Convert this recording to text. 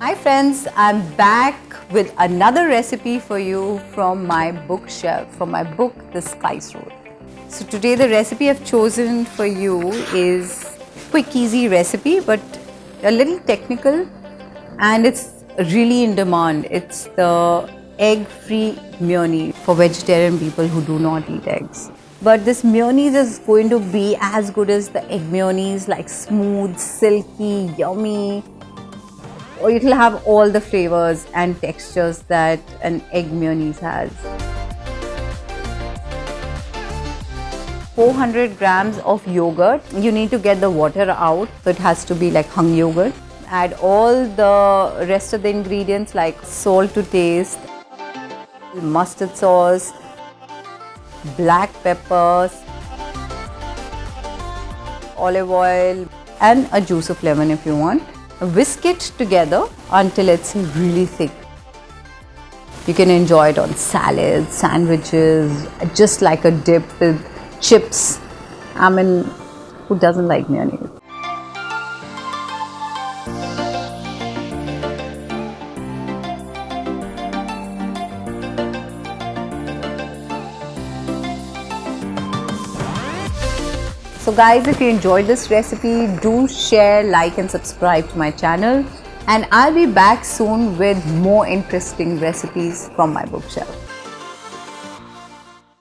Hi friends, I'm back with another recipe for you from my bookshelf, from my book, The Spice Road. So today the recipe I've chosen for you is quick, easy recipe, but a little technical, and it's really in demand. It's the egg-free mayonnaise for vegetarian people who do not eat eggs. But this mayonnaise is going to be as good as the egg mayonnaise, like smooth, silky, yummy. Or it'll have all the flavors and textures that an egg mayonnaise has. 400 grams of yogurt. You need to get the water out, so it has to be like hung yogurt. Add all the rest of the ingredients like salt to taste, mustard sauce, black peppers, olive oil, and a juice of lemon if you want. Whisk it together until it's really thick. You can enjoy it on salads, sandwiches, just like a dip with chips. I mean, who doesn't like mayonnaise? So guys, if you enjoyed this recipe, do share, like and subscribe to my channel. And I'll be back soon with more interesting recipes from my bookshelf.